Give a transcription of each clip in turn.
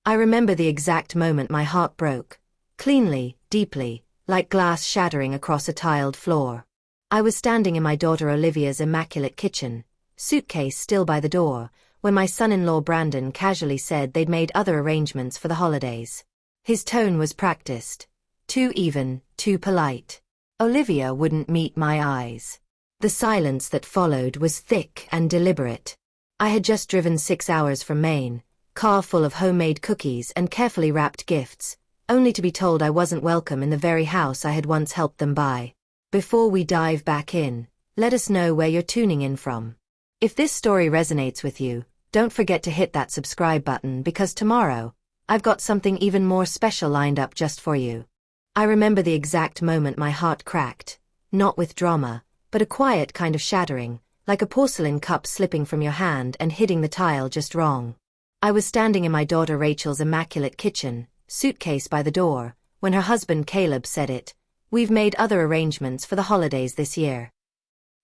I remember the exact moment my heart broke. Cleanly, deeply, like glass shattering across a tiled floor. I was standing in my daughter Olivia's immaculate kitchen, suitcase still by the door, when my son-in-law Brandon casually said they'd made other arrangements for the holidays. His tone was practiced. Too even, too polite. Olivia wouldn't meet my eyes. The silence that followed was thick and deliberate. I had just driven 6 hours from Maine, car full of homemade cookies and carefully wrapped gifts, only to be told I wasn't welcome in the very house I had once helped them buy. Before we dive back in, let us know where you're tuning in from. If this story resonates with you, don't forget to hit that subscribe button because tomorrow, I've got something even more special lined up just for you. I remember the exact moment my heart cracked, not with drama, but a quiet kind of shattering, like a porcelain cup slipping from your hand and hitting the tile just wrong. I was standing in my daughter Rachel's immaculate kitchen, suitcase by the door, when her husband Caleb said it, "We've made other arrangements for the holidays this year."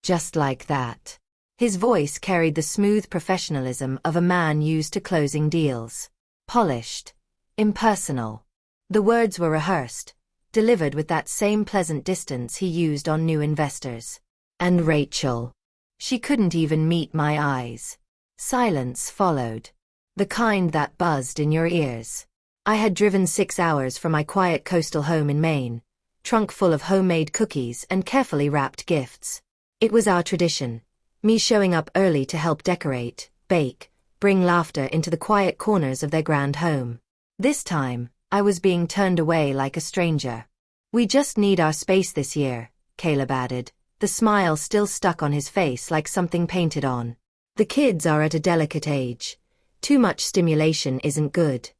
Just like that. His voice carried the smooth professionalism of a man used to closing deals. Polished. Impersonal. The words were rehearsed, delivered with that same pleasant distance he used on new investors. And Rachel. She couldn't even meet my eyes. Silence followed. The kind that buzzed in your ears. I had driven 6 hours from my quiet coastal home in Maine, trunk full of homemade cookies and carefully wrapped gifts. It was our tradition, me showing up early to help decorate, bake, bring laughter into the quiet corners of their grand home. This time, I was being turned away like a stranger. "We just need our space this year," Caleb added, the smile still stuck on his face like something painted on. "The kids are at a delicate age. Too much stimulation isn't good."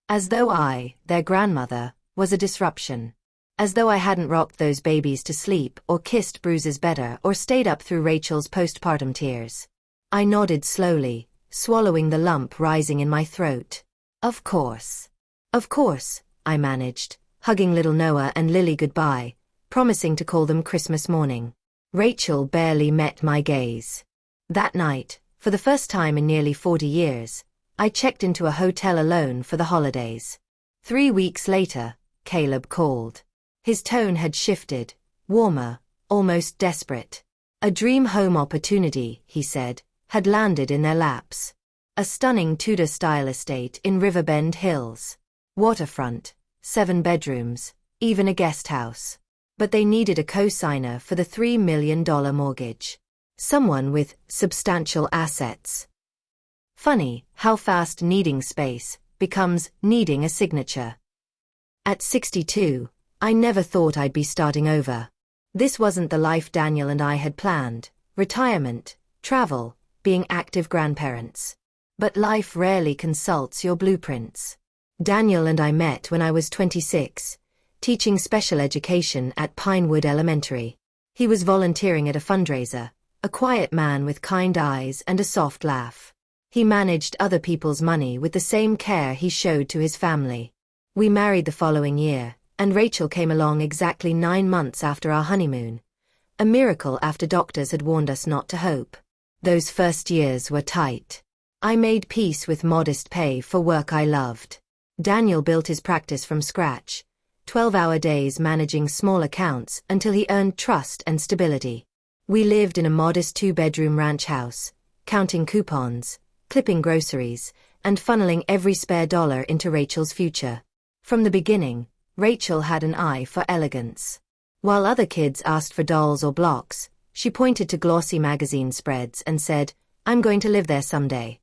As though I, their grandmother, was a disruption. As though I hadn't rocked those babies to sleep or kissed bruises better or stayed up through Rachel's postpartum tears. I nodded slowly, swallowing the lump rising in my throat. Of course. Of course, I managed, hugging little Noah and Lily goodbye, promising to call them Christmas morning. Rachel barely met my gaze. That night, for the first time in nearly 40 years, I checked into a hotel alone for the holidays. 3 weeks later, Caleb called. His tone had shifted, warmer, almost desperate. A dream home opportunity, he said, had landed in their laps. A stunning Tudor-style estate in Riverbend Hills. Waterfront, 7 bedrooms, even a guest house. But they needed a co-signer for the $3 million mortgage. Someone with substantial assets. Funny how fast needing space becomes needing a signature. At 62, I never thought I'd be starting over. This wasn't the life Daniel and I had planned: retirement, travel, being active grandparents. But life rarely consults your blueprints. Daniel and I met when I was 26, teaching special education at Pinewood Elementary. He was volunteering at a fundraiser, a quiet man with kind eyes and a soft laugh. He managed other people's money with the same care he showed to his family. We married the following year, and Rachel came along exactly 9 months after our honeymoon. A miracle after doctors had warned us not to hope. Those first years were tight. I made peace with modest pay for work I loved. Daniel built his practice from scratch, 12-hour days managing small accounts until he earned trust and stability. We lived in a modest 2-bedroom ranch house, counting coupons, clipping groceries, and funneling every spare dollar into Rachel's future. From the beginning, Rachel had an eye for elegance. While other kids asked for dolls or blocks, she pointed to glossy magazine spreads and said, "I'm going to live there someday."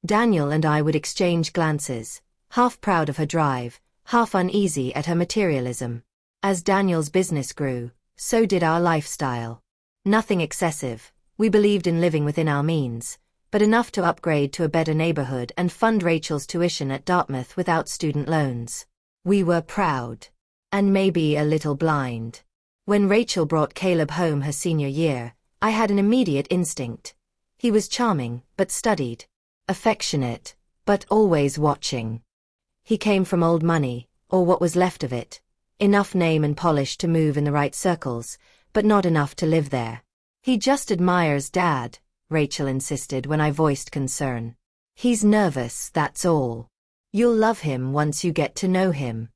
Daniel and I would exchange glances, half proud of her drive, half uneasy at her materialism. As Daniel's business grew, so did our lifestyle. Nothing excessive, we believed in living within our means, but enough to upgrade to a better neighborhood and fund Rachel's tuition at Dartmouth without student loans. We were proud. And maybe a little blind. When Rachel brought Caleb home her senior year, I had an immediate instinct. He was charming, but studied. Affectionate, but always watching. He came from old money, or what was left of it. Enough name and polish to move in the right circles, but not enough to live there. "He just admires Dad," Rachel insisted when I voiced concern. "He's nervous, that's all." You'll love him once you get to know him.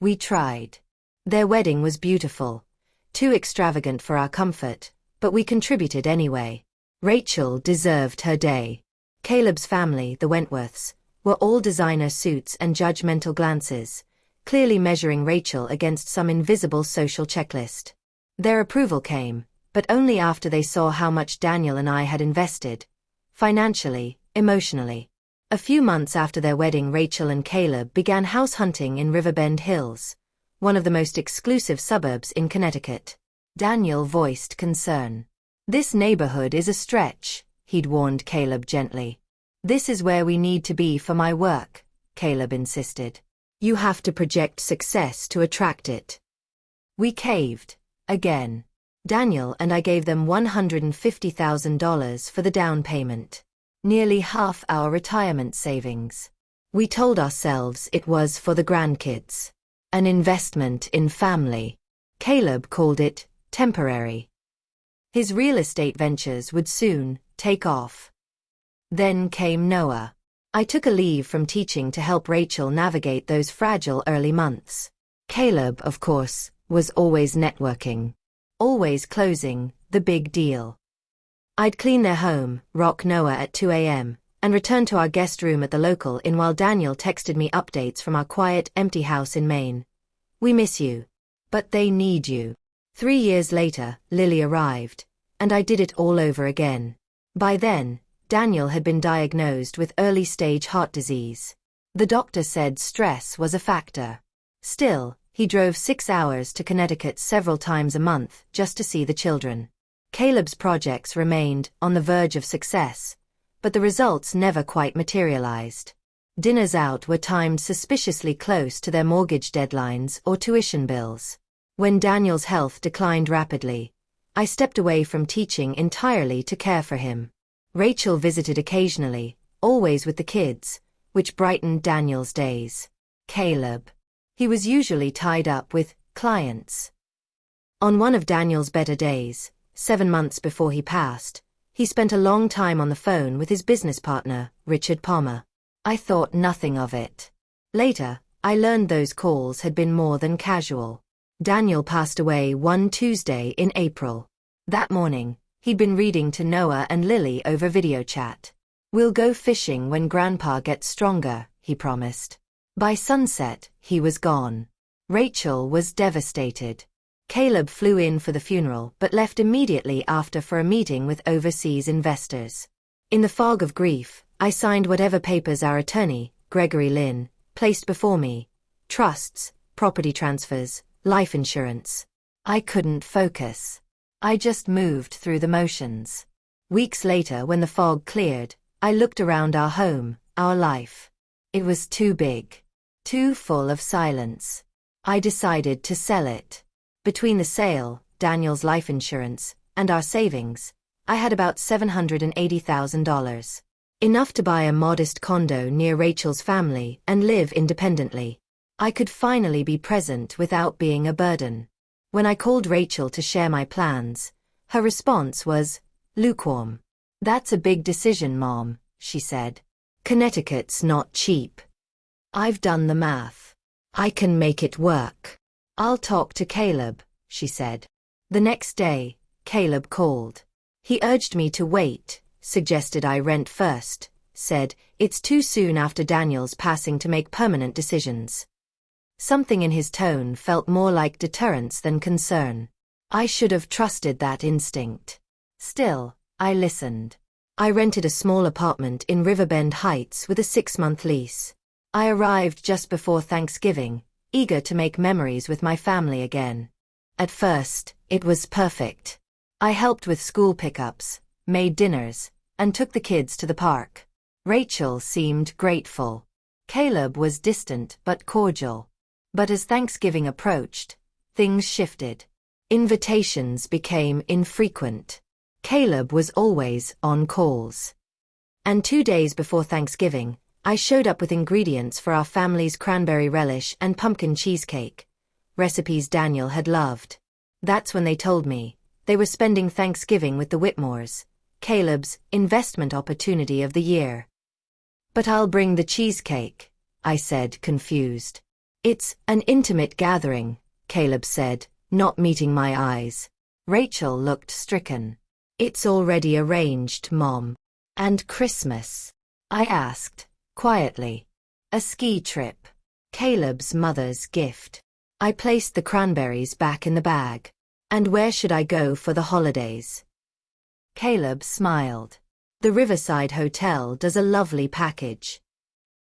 We tried. Their wedding was beautiful. Too extravagant for our comfort, but we contributed anyway. Rachel deserved her day. Caleb's family, the Wentworths, were all designer suits and judgmental glances, clearly measuring Rachel against some invisible social checklist. Their approval came, but only after they saw how much Daniel and I had invested, financially, emotionally. A few months after their wedding, Rachel and Caleb began house hunting in Riverbend Hills, one of the most exclusive suburbs in Connecticut. Daniel voiced concern. "This neighborhood is a stretch," he'd warned Caleb gently. "This is where we need to be for my work," Caleb insisted. "You have to project success to attract it." We caved. Again. Daniel and I gave them $150,000 for the down payment. Nearly half our retirement savings. We told ourselves it was for the grandkids. An investment in family. Caleb called it temporary. His real estate ventures would soon take off. Then came Noah. I took a leave from teaching to help Rachel navigate those fragile early months. Caleb, of course, was always networking. Always closing the big deal. I'd clean their home, rock Noah at 2 a.m., and return to our guest room at the local inn while Daniel texted me updates from our quiet, empty house in Maine. "We miss you. But they need you." 3 years later, Lily arrived, and I did it all over again. By then, Daniel had been diagnosed with early-stage heart disease. The doctor said stress was a factor. Still, he drove 6 hours to Connecticut several times a month just to see the children. Caleb's projects remained on the verge of success, but the results never quite materialized. Dinners out were timed suspiciously close to their mortgage deadlines or tuition bills. When Daniel's health declined rapidly, I stepped away from teaching entirely to care for him. Rachel visited occasionally, always with the kids, which brightened Daniel's days. Caleb. He was usually tied up with clients. On one of Daniel's better days, 7 months before he passed, he spent a long time on the phone with his business partner, Richard Palmer. I thought nothing of it. Later, I learned those calls had been more than casual. Daniel passed away one Tuesday in April. That morning, he'd been reading to Noah and Lily over video chat. "We'll go fishing when Grandpa gets stronger," he promised. By sunset, he was gone. Rachel was devastated. Caleb flew in for the funeral but left immediately after for a meeting with overseas investors. In the fog of grief, I signed whatever papers our attorney, Gregory Lynn, placed before me. Trusts, property transfers, life insurance. I couldn't focus. I just moved through the motions. Weeks later, when the fog cleared, I looked around our home, our life. It was too big. Too full of silence. I decided to sell it. Between the sale, Daniel's life insurance, and our savings, I had about $780,000. Enough to buy a modest condo near Rachel's family and live independently. I could finally be present without being a burden. When I called Rachel to share my plans, her response was lukewarm. "That's a big decision, Mom," she said. "Connecticut's not cheap. I've done the math. I can make it work. I'll talk to Caleb," she said. The next day, Caleb called. He urged me to wait, suggested I rent first, said it's too soon after Daniel's passing to make permanent decisions. Something in his tone felt more like deterrence than concern. I should have trusted that instinct. Still, I listened. I rented a small apartment in Riverbend Heights with a 6-month lease. I arrived just before Thanksgiving, eager to make memories with my family again. At first, it was perfect. I helped with school pickups, made dinners, and took the kids to the park. Rachel seemed grateful. Caleb was distant but cordial. But as Thanksgiving approached, things shifted. Invitations became infrequent. Caleb was always on calls. And 2 days before Thanksgiving, I showed up with ingredients for our family's cranberry relish and pumpkin cheesecake, recipes Daniel had loved. That's when they told me they were spending Thanksgiving with the Whitmores, Caleb's investment opportunity of the year. "But I'll bring the cheesecake," I said, confused. It's an intimate gathering, Caleb said, not meeting my eyes. Rachel looked stricken. It's already arranged, Mom. And Christmas? I asked, quietly. A ski trip. Caleb's mother's gift. I placed the cranberries back in the bag. And where should I go for the holidays? Caleb smiled. The Riverside Hotel does a lovely package.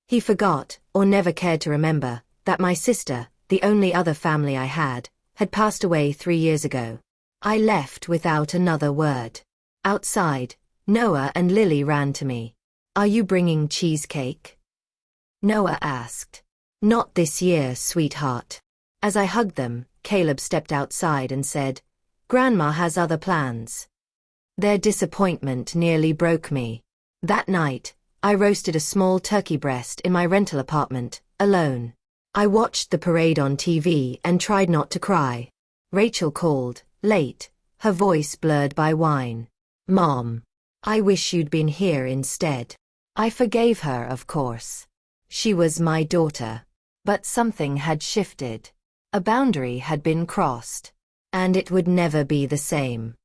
He forgot, or never cared to remember, that my sister, the only other family I had passed away 3 years ago. I left without another word. Outside, Noah and Lily ran to me. Are you bringing cheesecake? Noah asked. Not this year, sweetheart. As I hugged them, Caleb stepped outside and said, Grandma has other plans. Their disappointment nearly broke me. That night, I roasted a small turkey breast in my rental apartment, alone. I watched the parade on TV and tried not to cry. Rachel called, late, her voice blurred by wine. Mom. I wish you'd been here instead. I forgave her, of course. She was my daughter. But something had shifted. A boundary had been crossed. And it would never be the same.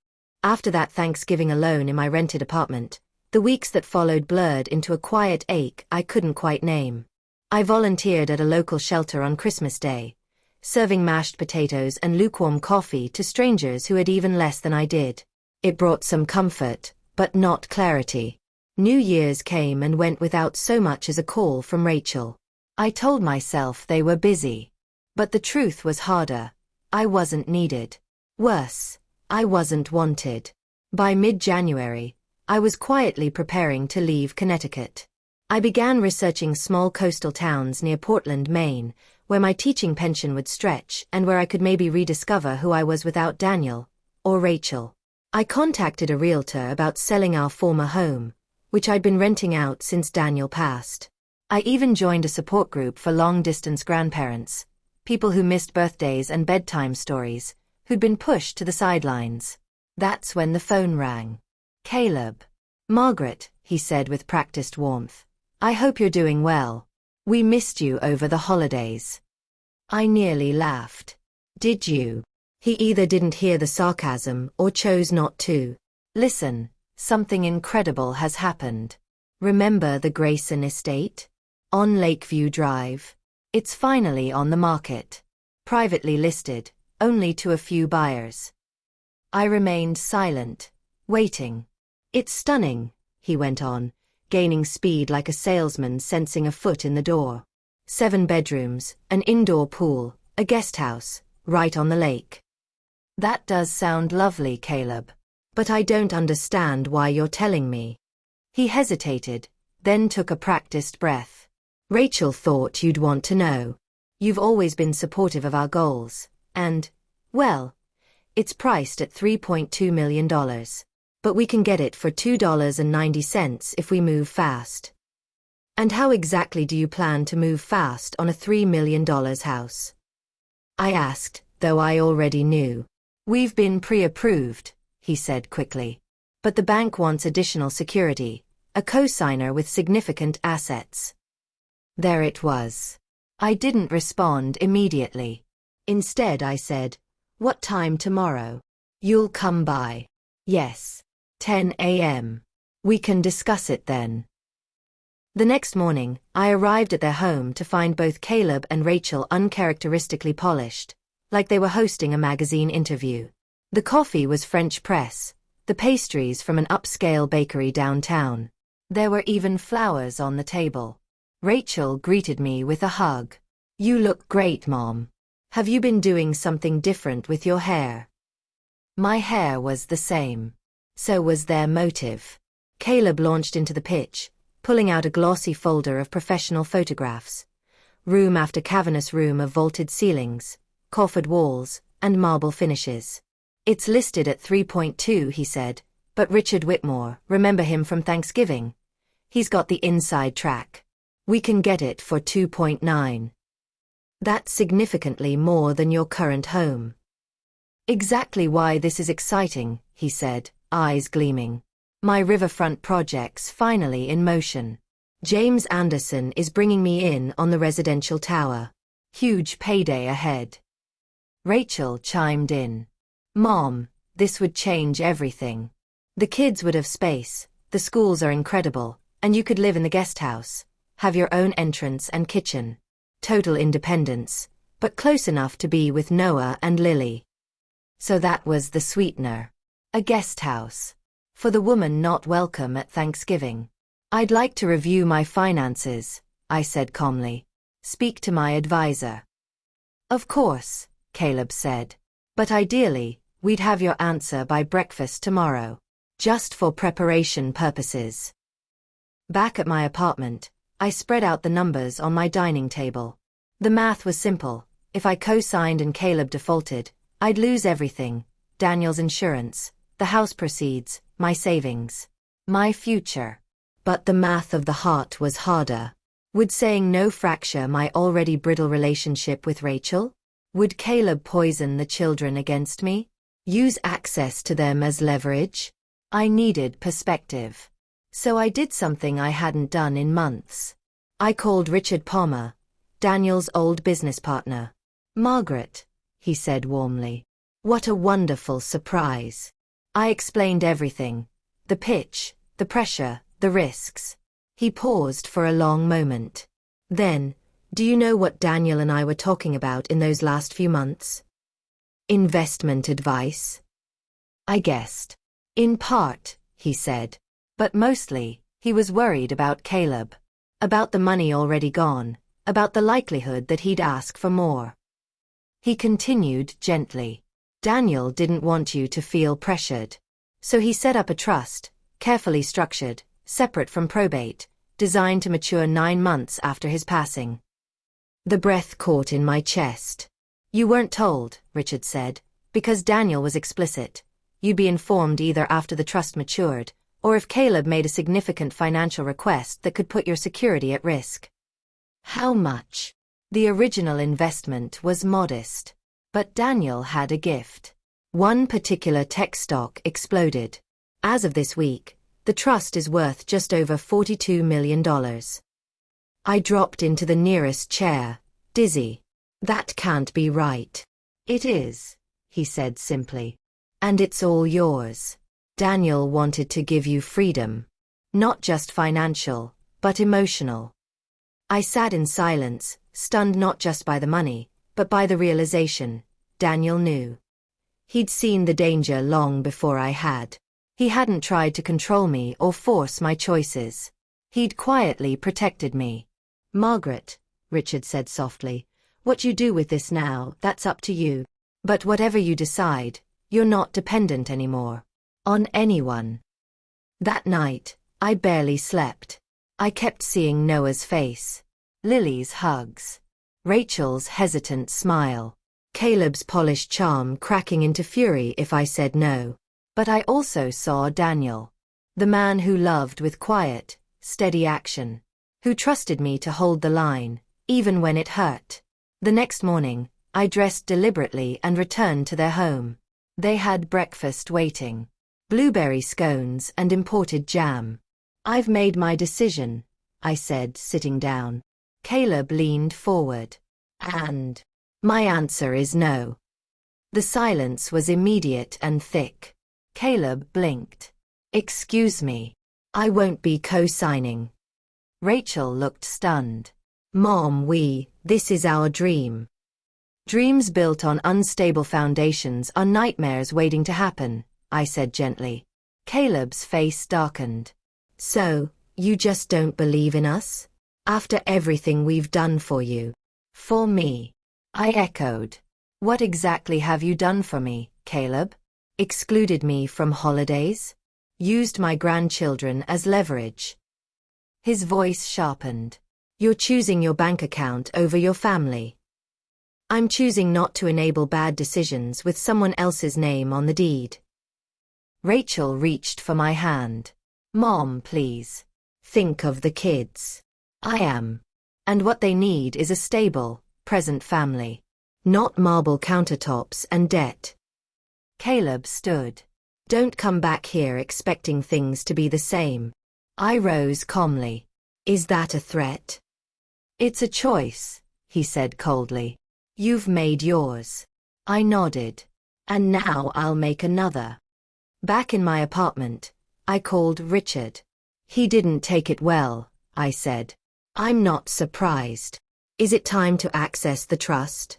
After that Thanksgiving alone in my rented apartment, the weeks that followed blurred into a quiet ache I couldn't quite name. I volunteered at a local shelter on Christmas Day, serving mashed potatoes and lukewarm coffee to strangers who had even less than I did. It brought some comfort, but not clarity. New Year's came and went without so much as a call from Rachel. I told myself they were busy. But the truth was harder. I wasn't needed. Worse, I wasn't wanted. By mid-January, I was quietly preparing to leave Connecticut. I began researching small coastal towns near Portland, Maine, where my teaching pension would stretch and where I could maybe rediscover who I was without Daniel, or Rachel. I contacted a realtor about selling our former home, which I'd been renting out since Daniel passed. I even joined a support group for long-distance grandparents, people who missed birthdays and bedtime stories, who'd been pushed to the sidelines. That's when the phone rang. Caleb. Margaret, he said with practiced warmth. I hope you're doing well. We missed you over the holidays. I nearly laughed. Did you? He either didn't hear the sarcasm or chose not to. Listen, something incredible has happened. Remember the Grayson estate? On Lakeview Drive. It's finally on the market. Privately listed, only to a few buyers. I remained silent, waiting. It's stunning, he went on, gaining speed like a salesman sensing a foot in the door. 7 bedrooms, an indoor pool, a guest house, right on the lake. That does sound lovely, Caleb. But I don't understand why you're telling me. He hesitated, then took a practiced breath. Rachel thought you'd want to know. You've always been supportive of our goals, and, well, it's priced at $3.2 million. But we can get it for $2.90 if we move fast. And how exactly do you plan to move fast on a $3 million house? I asked, though I already knew. We've been pre-approved, he said quickly. But the bank wants additional security, a co-signer with significant assets. There it was. I didn't respond immediately. Instead I said, what time tomorrow? You'll come by. Yes. 10 a.m. We can discuss it then. The next morning, I arrived at their home to find both Caleb and Rachel uncharacteristically polished, like they were hosting a magazine interview. The coffee was French press, the pastries from an upscale bakery downtown. There were even flowers on the table. Rachel greeted me with a hug. You look great, Mom. Have you been doing something different with your hair? My hair was the same. So was their motive. Caleb launched into the pitch, pulling out a glossy folder of professional photographs. Room after cavernous room of vaulted ceilings, coffered walls, and marble finishes. It's listed at 3.2, he said, but Richard Whitmore, remember him from Thanksgiving? He's got the inside track. We can get it for 2.9. That's significantly more than your current home. Exactly why this is exciting, he said, eyes gleaming. My riverfront project's finally in motion. James Anderson is bringing me in on the residential tower. Huge payday ahead. Rachel chimed in. Mom, this would change everything. The kids would have space, the schools are incredible, and you could live in the guest house, have your own entrance and kitchen. Total independence, but close enough to be with Noah and Lily. So that was the sweetener. A guest house. For the woman not welcome at Thanksgiving. I'd like to review my finances, I said calmly. Speak to my advisor. Of course, Caleb said. But ideally, we'd have your answer by breakfast tomorrow. Just for preparation purposes. Back at my apartment, I spread out the numbers on my dining table. The math was simple. If I co-signed and Caleb defaulted, I'd lose everything. Daniel's insurance, the house proceeds, my savings, my future. But the math of the heart was harder. Would saying no fracture my already brittle relationship with Rachel? Would Caleb poison the children against me? Use access to them as leverage? I needed perspective. So I did something I hadn't done in months. I called Richard Palmer, Daniel's old business partner. Margaret, he said warmly. What a wonderful surprise. I explained everything. The pitch, the pressure, the risks. He paused for a long moment. Then, do you know what Daniel and I were talking about in those last few months? Investment advice? I guessed. In part, he said. But mostly, he was worried about Caleb. About the money already gone. About the likelihood that he'd ask for more. He continued gently. Daniel didn't want you to feel pressured. So he set up a trust, carefully structured, separate from probate, designed to mature 9 months after his passing. The breath caught in my chest. You weren't told, Richard said, because Daniel was explicit. You'd be informed either after the trust matured, or if Caleb made a significant financial request that could put your security at risk. How much? The original investment was modest. But Daniel had a gift. One particular tech stock exploded. As of this week, the trust is worth just over $42 million. I dropped into the nearest chair, dizzy. That can't be right. It is, he said simply. And it's all yours. Daniel wanted to give you freedom. Not just financial, but emotional. I sat in silence, stunned not just by the money, but by the realization. Daniel knew. He'd seen the danger long before I had. He hadn't tried to control me or force my choices. He'd quietly protected me. Margaret, Richard said softly, what you do with this now, that's up to you. But whatever you decide, you're not dependent anymore. On anyone. That night, I barely slept. I kept seeing Noah's face. Lily's hugs. Rachel's hesitant smile. Caleb's polished charm cracking into fury if I said no. But I also saw Daniel. The man who loved with quiet, steady action. Who trusted me to hold the line, even when it hurt. The next morning, I dressed deliberately and returned to their home. They had breakfast waiting. Blueberry scones and imported jam. I've made my decision, I said, sitting down. Caleb leaned forward. And? My answer is no. The silence was immediate and thick. Caleb blinked. Excuse me. I won't be co-signing. Rachel looked stunned. Mom, this is our dream. Dreams built on unstable foundations are nightmares waiting to happen, I said gently. Caleb's face darkened. So, you just don't believe in us? After everything we've done for you. For me. I echoed. What exactly have you done for me, Caleb? Excluded me from holidays? Used my grandchildren as leverage? His voice sharpened. You're choosing your bank account over your family. I'm choosing not to enable bad decisions with someone else's name on the deed. Rachel reached for my hand. Mom, please. Think of the kids. I am. And what they need is a stable, present family. Not marble countertops and debt. Caleb stood. Don't come back here expecting things to be the same. I rose calmly. Is that a threat? It's a choice, he said coldly. You've made yours. I nodded. And now I'll make another. Back in my apartment, I called Richard. He didn't take it well, I said. I'm not surprised. Is it time to access the trust?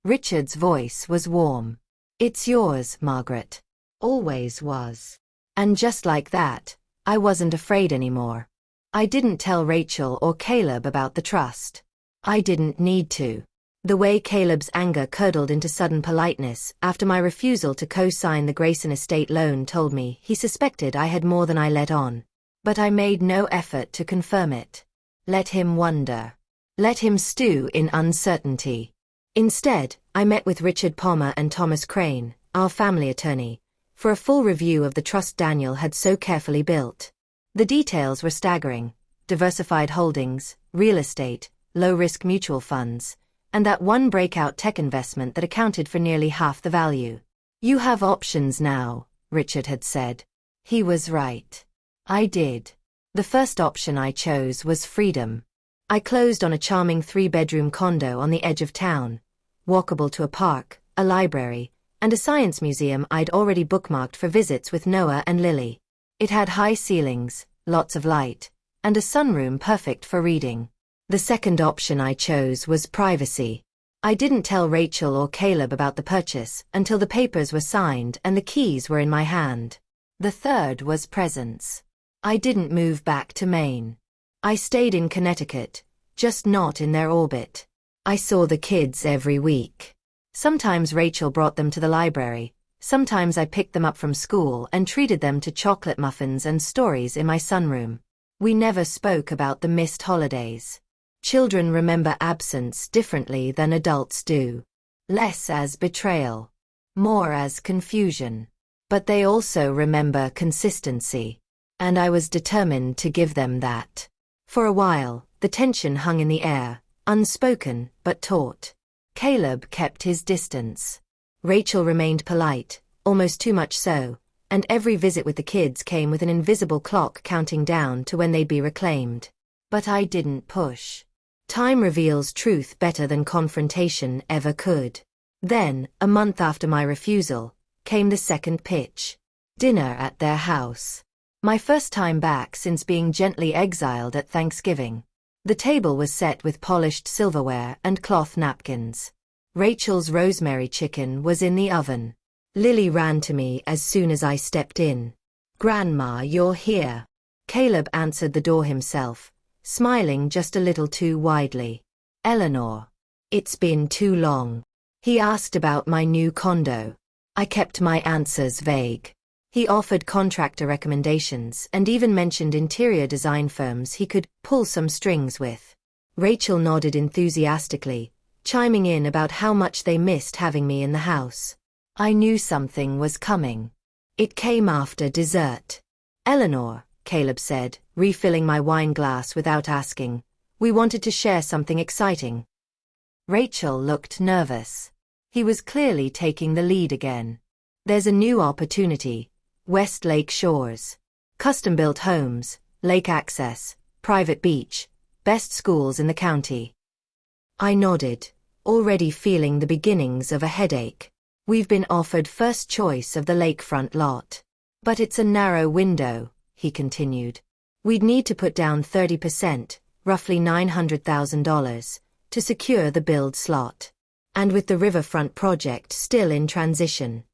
Richard's voice was warm. It's yours, Margaret. Always was. And just like that, I wasn't afraid anymore. I didn't tell Rachel or Caleb about the trust. I didn't need to. The way Caleb's anger curdled into sudden politeness after my refusal to co-sign the Grayson estate loan told me he suspected I had more than I let on. But I made no effort to confirm it. Let him wonder. Let him stew in uncertainty. Instead, I met with Richard Palmer and Thomas Crane, our family attorney, for a full review of the trust Daniel had so carefully built. The details were staggering: diversified holdings, real estate, low-risk mutual funds, and that one breakout tech investment that accounted for nearly half the value. You have options now, Richard had said. He was right. I did. The first option I chose was freedom. I closed on a charming 3-bedroom condo on the edge of town, walkable to a park, a library, and a science museum I'd already bookmarked for visits with Noah and Lily. It had high ceilings, lots of light, and a sunroom perfect for reading. The second option I chose was privacy. I didn't tell Rachel or Caleb about the purchase until the papers were signed and the keys were in my hand. The third was presence. I didn't move back to Maine. I stayed in Connecticut, just not in their orbit. I saw the kids every week. Sometimes Rachel brought them to the library, sometimes I picked them up from school and treated them to chocolate muffins and stories in my sunroom. We never spoke about the missed holidays. Children remember absence differently than adults do. Less as betrayal, more as confusion. But they also remember consistency. And I was determined to give them that. For a while, the tension hung in the air, unspoken but taut. Caleb kept his distance. Rachel remained polite, almost too much so, and every visit with the kids came with an invisible clock counting down to when they'd be reclaimed. But I didn't push. Time reveals truth better than confrontation ever could. Then, a month after my refusal, came the second pitch. Dinner at their house. My first time back since being gently exiled at Thanksgiving. The table was set with polished silverware and cloth napkins. Rachel's rosemary chicken was in the oven. Lily ran to me as soon as I stepped in. "Grandma, you're here." Caleb answered the door himself, smiling just a little too widely. "Eleanor. It's been too long." He asked about my new condo. I kept my answers vague. He offered contractor recommendations and even mentioned interior design firms he could pull some strings with. Rachel nodded enthusiastically, chiming in about how much they missed having me in the house. I knew something was coming. It came after dessert. "Eleanor," Caleb said, refilling my wine glass without asking, "we wanted to share something exciting." Rachel looked nervous. He was clearly taking the lead again. "There's a new opportunity. West Lake Shores. Custom-built homes, lake access, private beach, best schools in the county." I nodded, already feeling the beginnings of a headache. "We've been offered first choice of the lakefront lot. But it's a narrow window," he continued. "We'd need to put down 30%, roughly $900,000, to secure the build slot. And with the riverfront project still in transition."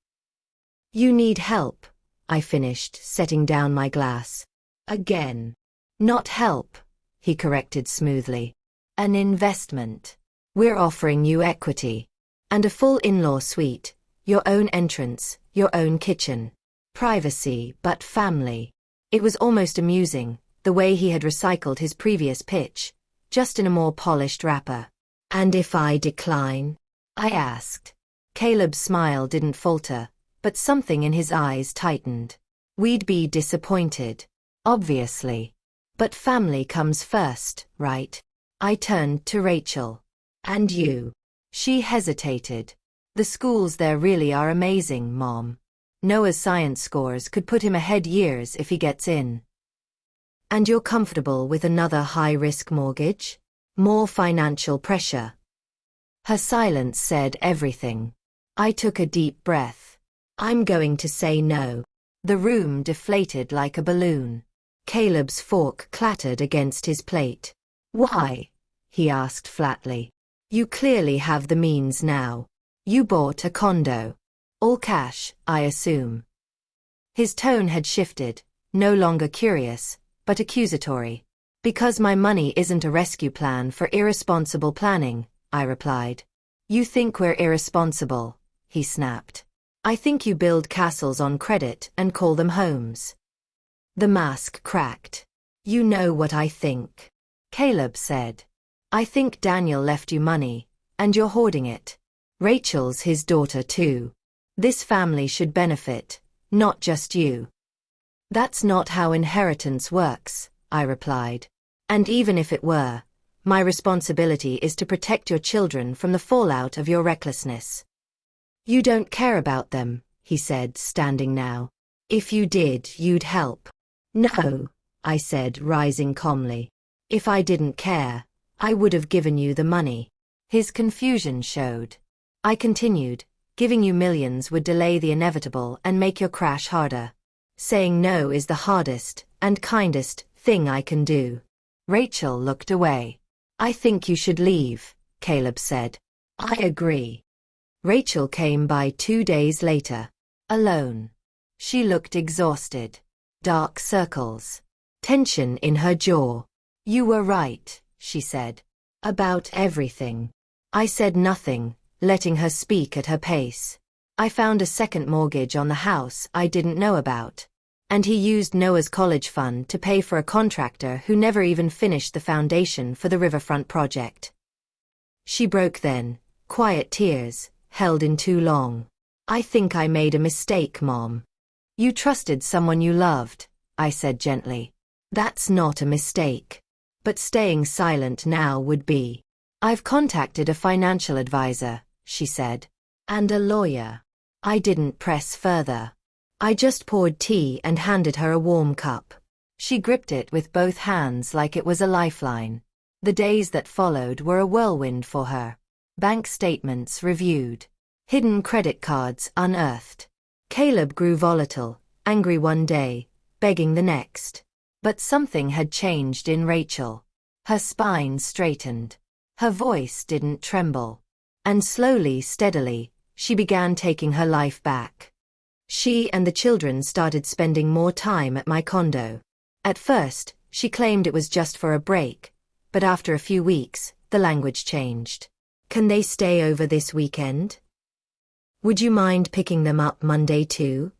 "You need help," I finished, setting down my glass. "Again." "Not help," he corrected smoothly. "An investment. We're offering you equity. And a full in-law suite, your own entrance, your own kitchen. Privacy but family." It was almost amusing, the way he had recycled his previous pitch, just in a more polished wrapper. "And if I decline?" I asked. Caleb's smile didn't falter, but something in his eyes tightened. "We'd be disappointed. Obviously. But family comes first, right?" I turned to Rachel. "And you?" She hesitated. "The schools there really are amazing, Mom. Noah's science scores could put him ahead years if he gets in." And you're comfortable with another high-risk mortgage? More financial pressure. Her silence said everything. I took a deep breath. I'm going to say no. The room deflated like a balloon. Caleb's fork clattered against his plate. Why? He asked flatly. You clearly have the means now. You bought a condo. All cash, I assume. His tone had shifted, no longer curious, but accusatory. Because my money isn't a rescue plan for irresponsible planning, I replied. You think we're irresponsible, he snapped. I think you build castles on credit and call them homes. The mask cracked. You know what I think. Caleb said. I think Daniel left you money, and you're hoarding it. Rachel's his daughter too. This family should benefit, not just you. That's not how inheritance works, I replied. And even if it were, my responsibility is to protect your children from the fallout of your recklessness. You don't care about them, he said, standing now. If you did, you'd help. No, I said, rising calmly. If I didn't care, I would have given you the money. His confusion showed. I continued, giving you millions would delay the inevitable and make your crash harder. Saying no is the hardest and kindest thing I can do. Rachel looked away. I think you should leave, Caleb said. I agree. Rachel came by 2 days later. Alone. She looked exhausted. Dark circles. Tension in her jaw. You were right, she said. About everything. I said nothing, letting her speak at her pace. I found a second mortgage on the house I didn't know about. And he used Noah's college fund to pay for a contractor who never even finished the foundation for the riverfront project. She broke then, quiet tears, held in too long. I think I made a mistake, Mom. You trusted someone you loved, I said gently. That's not a mistake. But staying silent now would be. I've contacted a financial advisor, she said. And a lawyer. I didn't press further. I just poured tea and handed her a warm cup. She gripped it with both hands like it was a lifeline. The days that followed were a whirlwind for her. Bank statements reviewed. Hidden credit cards unearthed. Caleb grew volatile, angry one day, begging the next. But something had changed in Rachel. Her spine straightened. Her voice didn't tremble. And slowly, steadily, she began taking her life back. She and the children started spending more time at my condo. At first, she claimed it was just for a break, but after a few weeks, the language changed. Can they stay over this weekend? Would you mind picking them up Monday too?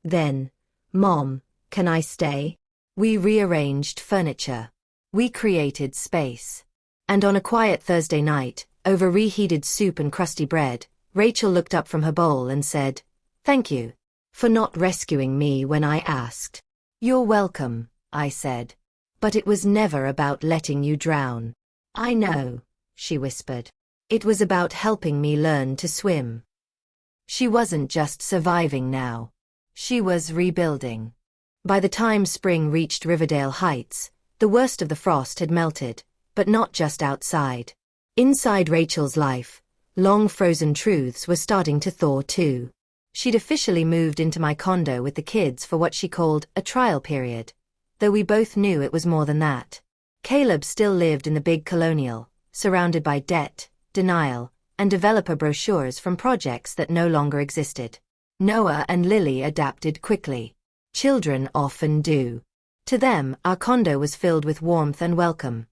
Then, Mom, can I stay? We rearranged furniture. We created space. And on a quiet Thursday night, over reheated soup and crusty bread, Rachel looked up from her bowl and said, Thank you for not rescuing me when I asked. You're welcome, I said. But it was never about letting you drown. I know, she whispered. It was about helping me learn to swim. She wasn't just surviving now. She was rebuilding. By the time spring reached Riverdale Heights, the worst of the frost had melted, but not just outside. Inside Rachel's life, long frozen truths were starting to thaw too. She'd officially moved into my condo with the kids for what she called a trial period, though we both knew it was more than that. Caleb still lived in the big colonial, surrounded by debt, denial, and developer brochures from projects that no longer existed. Noah and Lily adapted quickly. Children often do. To them, our condo was filled with warmth and welcome.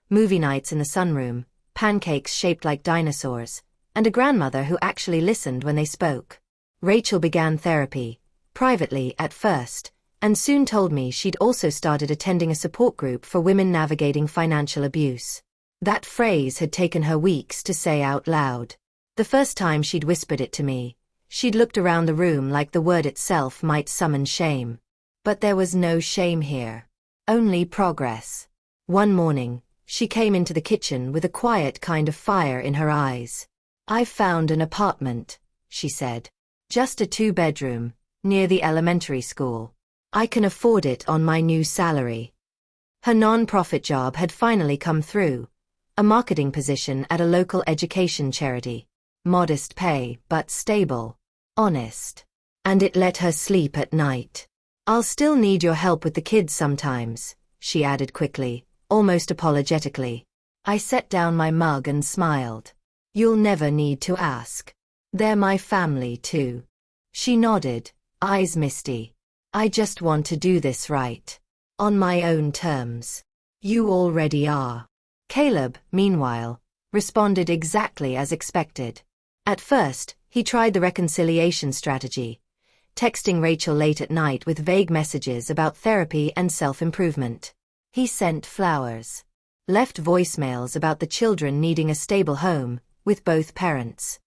Movie nights in the sunroom, pancakes shaped like dinosaurs, and a grandmother who actually listened when they spoke. Rachel began therapy, privately at first, and soon told me she'd also started attending a support group for women navigating financial abuse. That phrase had taken her weeks to say out loud. The first time she'd whispered it to me, she'd looked around the room like the word itself might summon shame. But there was no shame here. Only progress. One morning, she came into the kitchen with a quiet kind of fire in her eyes. I've found an apartment, she said. Just a 2-bedroom, near the elementary school. I can afford it on my new salary. Her non-profit job had finally come through, a marketing position at a local education charity. Modest pay, but stable. Honest. And it let her sleep at night. I'll still need your help with the kids sometimes, she added quickly, almost apologetically. I set down my mug and smiled. You'll never need to ask. They're my family too. She nodded, eyes misty. I just want to do this right. On my own terms. You already are. Caleb, meanwhile, responded exactly as expected. At first, he tried the reconciliation strategy, texting Rachel late at night with vague messages about therapy and self-improvement. He sent flowers. Left voicemails about the children needing a stable home, with both parents.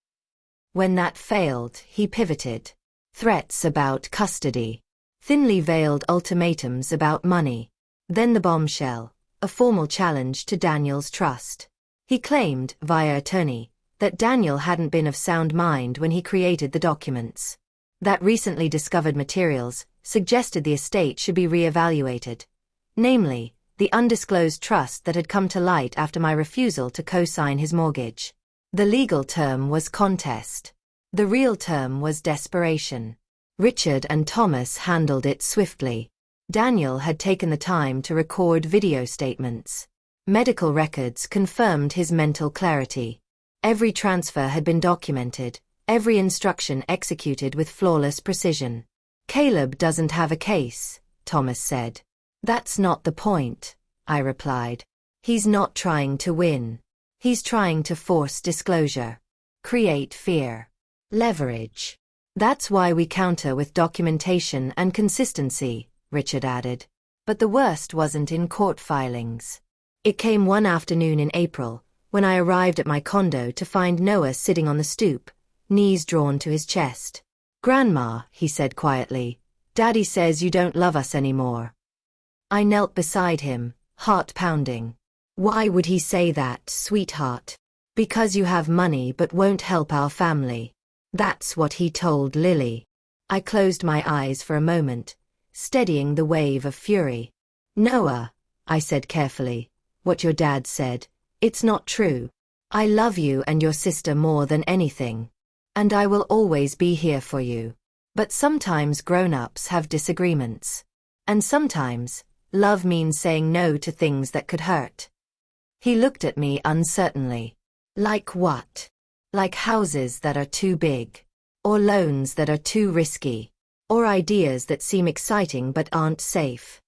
When that failed, he pivoted. Threats about custody. Thinly veiled ultimatums about money. Then the bombshell, a formal challenge to Daniel's trust. He claimed, via attorney, that Daniel hadn't been of sound mind when he created the documents. That recently discovered materials suggested the estate should be re-evaluated. Namely, the undisclosed trust that had come to light after my refusal to co-sign his mortgage. The legal term was contest. The real term was desperation. Richard and Thomas handled it swiftly. Daniel had taken the time to record video statements. Medical records confirmed his mental clarity. Every transfer had been documented, every instruction executed with flawless precision. Caleb doesn't have a case, Thomas said. That's not the point, I replied. He's not trying to win. He's trying to force disclosure. Create fear. Leverage. That's why we counter with documentation and consistency, Richard added. But the worst wasn't in court filings. It came one afternoon in April, when I arrived at my condo to find Noah sitting on the stoop, knees drawn to his chest. Grandma, he said quietly, Daddy says you don't love us anymore. I knelt beside him, heart pounding. Why would he say that, sweetheart? Because you have money but won't help our family. That's what he told Lily. I closed my eyes for a moment, steadying the wave of fury. Noah, I said carefully, what your dad said, it's not true. I love you and your sister more than anything. And I will always be here for you. But sometimes grown-ups have disagreements. And sometimes, love means saying no to things that could hurt. He looked at me uncertainly. Like what? Like houses that are too big. Or loans that are too risky. Or ideas that seem exciting but aren't safe.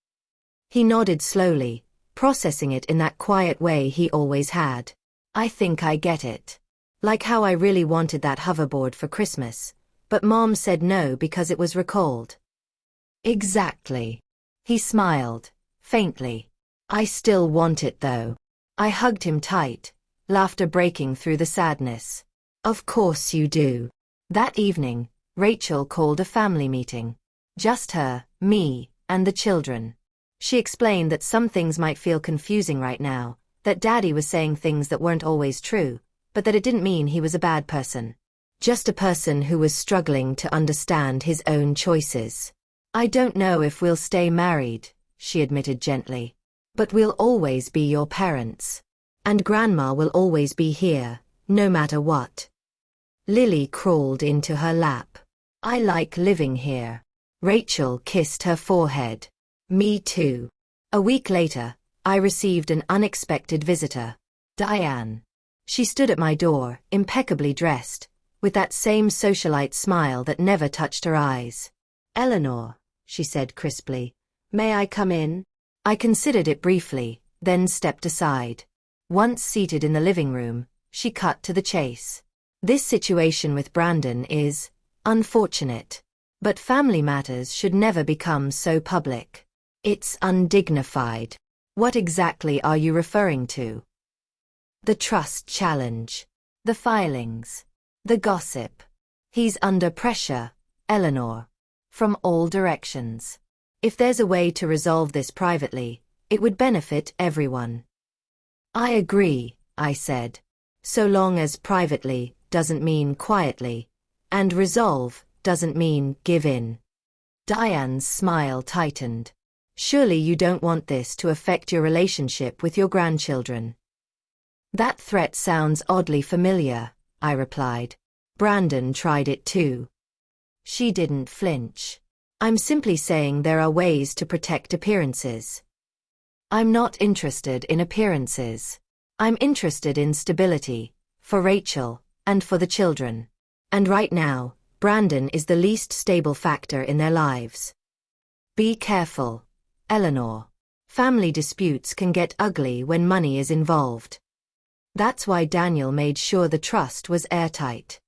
He nodded slowly, processing it in that quiet way he always had. I think I get it. Like how I really wanted that hoverboard for Christmas, but Mom said no because it was recalled. Exactly. He smiled, faintly. I still want it though. I hugged him tight, laughter breaking through the sadness. Of course you do. That evening, Rachel called a family meeting. Just her, me, and the children. She explained that some things might feel confusing right now, that Daddy was saying things that weren't always true, but that it didn't mean he was a bad person. Just a person who was struggling to understand his own choices. I don't know if we'll stay married, she admitted gently. But we'll always be your parents. And Grandma will always be here, no matter what. Lily crawled into her lap. I like living here. Rachel kissed her forehead. Me too. A week later, I received an unexpected visitor. Diane. She stood at my door, impeccably dressed, with that same socialite smile that never touched her eyes. Eleanor, she said crisply, may I come in? I considered it briefly, then stepped aside. Once seated in the living room, she cut to the chase. This situation with Brandon is unfortunate. But family matters should never become so public. It's undignified. What exactly are you referring to? The trust challenge. The filings. The gossip. He's under pressure, Eleanor. From all directions. If there's a way to resolve this privately, it would benefit everyone. I agree, I said. So long as privately doesn't mean quietly, and resolve doesn't mean give in. Diane's smile tightened. Surely you don't want this to affect your relationship with your grandchildren. That threat sounds oddly familiar, I replied. Brandon tried it too. She didn't flinch. I'm simply saying there are ways to protect appearances. I'm not interested in appearances. I'm interested in stability, for Rachel, and for the children. And right now, Brandon is the least stable factor in their lives. Be careful, Eleanor. Family disputes can get ugly when money is involved. That's why Daniel made sure the trust was airtight.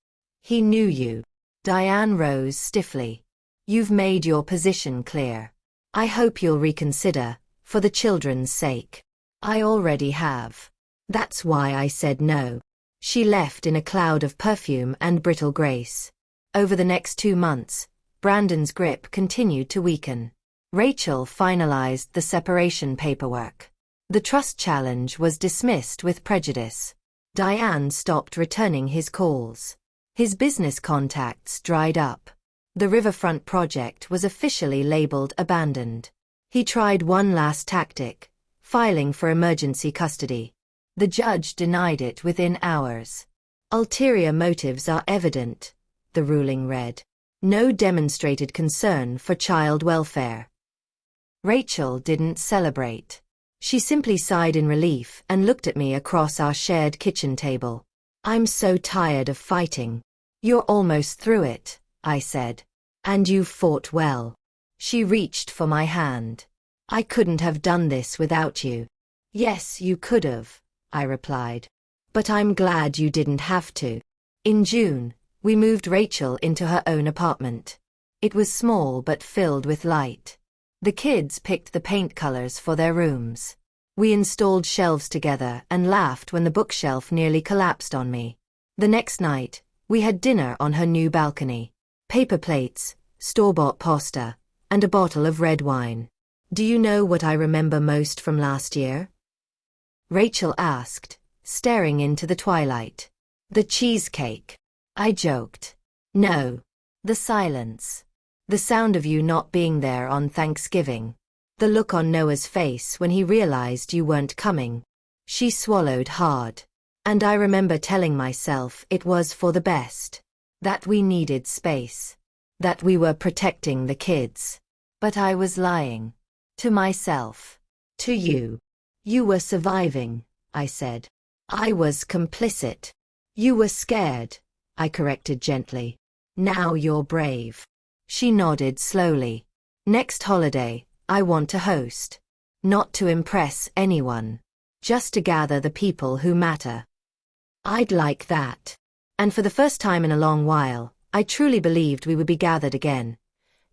He knew you. Diane rose stiffly. You've made your position clear. I hope you'll reconsider, for the children's sake. I already have. That's why I said no. She left in a cloud of perfume and brittle grace. Over the next 2 months, Brandon's grip continued to weaken. Rachel finalized the separation paperwork. The trust challenge was dismissed with prejudice. Diane stopped returning his calls. His business contacts dried up. The riverfront project was officially labeled abandoned. He tried one last tactic, filing for emergency custody. The judge denied it within hours. Ulterior motives are evident, the ruling read. No demonstrated concern for child welfare. Rachel didn't celebrate. She simply sighed in relief and looked at me across our shared kitchen table. I'm so tired of fighting. You're almost through it, I said. And you fought well. She reached for my hand. I couldn't have done this without you. Yes, you could have, I replied. But I'm glad you didn't have to. In June, we moved Rachel into her own apartment. It was small but filled with light. The kids picked the paint colors for their rooms. We installed shelves together and laughed when the bookshelf nearly collapsed on me. The next night, we had dinner on her new balcony. Paper plates, store-bought pasta, and a bottle of red wine. Do you know what I remember most from last year? Rachel asked, staring into the twilight. The cheesecake. I joked. No. The silence. The sound of you not being there on Thanksgiving. The look on Noah's face when he realized you weren't coming. She swallowed hard. And I remember telling myself it was for the best. That we needed space. That we were protecting the kids. But I was lying. To myself. To you. You were surviving, I said. I was complicit. You were scared, I corrected gently. Now you're brave. She nodded slowly. Next holiday, I want to host. Not to impress anyone. Just to gather the people who matter. I'd like that. And for the first time in a long while, I truly believed we would be gathered again.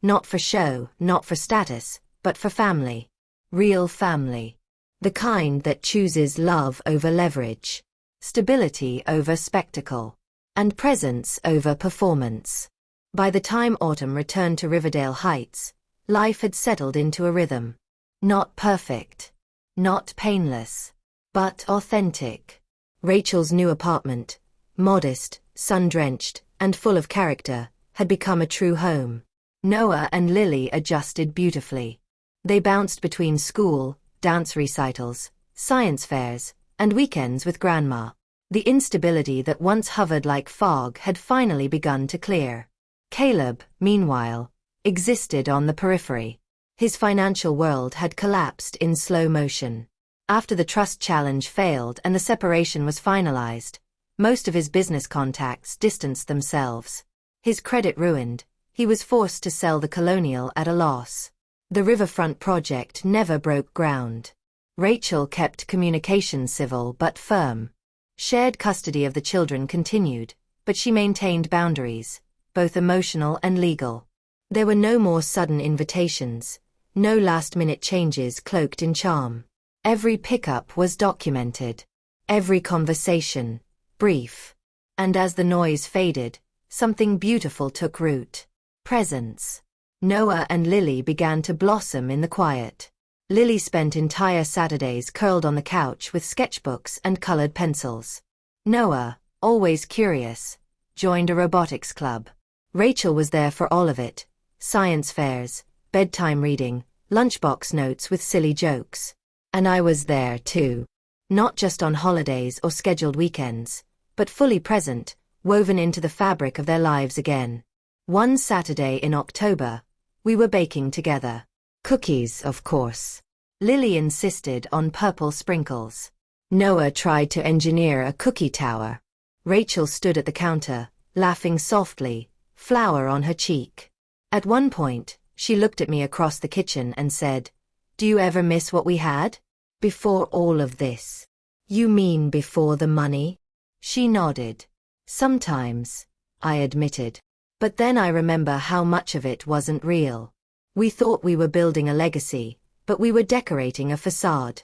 Not for show, not for status, but for family. Real family. The kind that chooses love over leverage. Stability over spectacle. And presence over performance. By the time autumn returned to Riverdale Heights, life had settled into a rhythm. Not perfect. Not painless. But authentic. Rachel's new apartment, modest, sun-drenched, and full of character, had become a true home. Noah and Lily adjusted beautifully. They bounced between school, dance recitals, science fairs, and weekends with Grandma. The instability that once hovered like fog had finally begun to clear. Caleb, meanwhile, existed on the periphery. His financial world had collapsed in slow motion. After the trust challenge failed and the separation was finalized, most of his business contacts distanced themselves. His credit ruined, he was forced to sell the Colonial at a loss. The riverfront project never broke ground. Rachel kept communication civil but firm. Shared custody of the children continued, but she maintained boundaries, both emotional and legal. There were no more sudden invitations, no last-minute changes cloaked in charm. Every pickup was documented. Every conversation, brief. And as the noise faded, something beautiful took root. Presence. Noah and Lily began to blossom in the quiet. Lily spent entire Saturdays curled on the couch with sketchbooks and colored pencils. Noah, always curious, joined a robotics club. Rachel was there for all of it, science fairs, bedtime reading, lunchbox notes with silly jokes. And I was there too. Not just on holidays or scheduled weekends, but fully present, woven into the fabric of their lives again. One Saturday in October, we were baking together. Cookies, of course. Lily insisted on purple sprinkles. Noah tried to engineer a cookie tower. Rachel stood at the counter, laughing softly, flour on her cheek. At one point, she looked at me across the kitchen and said, "Do you ever miss what we had? Before all of this." "You mean before the money?" She nodded. "Sometimes," I admitted. But then I remember how much of it wasn't real. We thought we were building a legacy, but we were decorating a facade.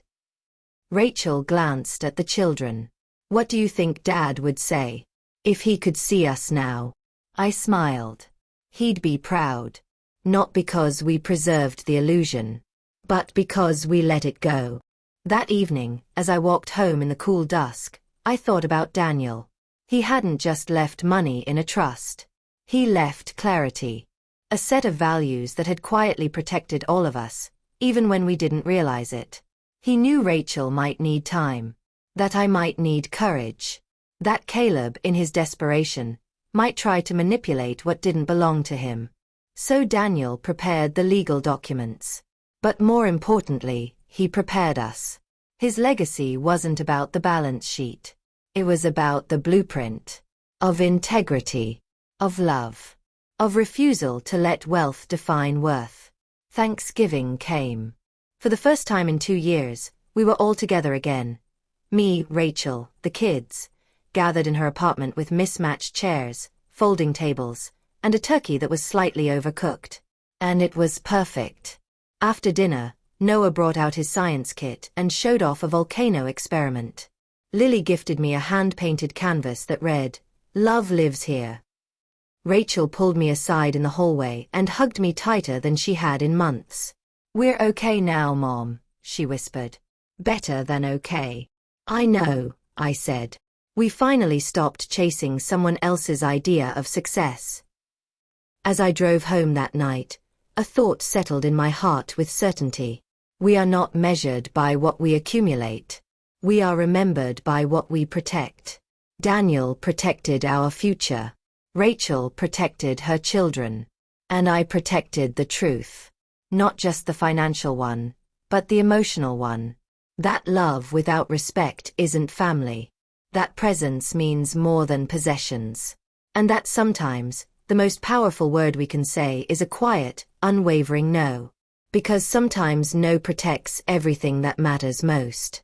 Rachel glanced at the children. "What do you think Dad would say if he could see us now?" I smiled. "He'd be proud. Not because we preserved the illusion, but because we let it go." That evening, as I walked home in the cool dusk, I thought about Daniel. He hadn't just left money in a trust. He left clarity. A set of values that had quietly protected all of us, even when we didn't realize it. He knew Rachel might need time. That I might need courage. That Caleb, in his desperation, might try to manipulate what didn't belong to him. So Daniel prepared the legal documents. But more importantly, he prepared us. His legacy wasn't about the balance sheet. It was about the blueprint. Of integrity. Of love. Of refusal to let wealth define worth. Thanksgiving came. For the first time in 2 years, we were all together again. Me, Rachel, the kids, gathered in her apartment with mismatched chairs, folding tables, and a turkey that was slightly overcooked. And it was perfect. After dinner, Noah brought out his science kit and showed off a volcano experiment. Lily gifted me a hand-painted canvas that read, "Love lives here." Rachel pulled me aside in the hallway and hugged me tighter than she had in months. "We're okay now, Mom," she whispered. "Better than okay." "I know," I said. We finally stopped chasing someone else's idea of success. As I drove home that night, a thought settled in my heart with certainty. We are not measured by what we accumulate. We are remembered by what we protect. Daniel protected our future. Rachel protected her children. And I protected the truth. Not just the financial one, but the emotional one. That love without respect isn't family. That presence means more than possessions. And that sometimes, the most powerful word we can say is a quiet, unwavering no. Because sometimes no protects everything that matters most.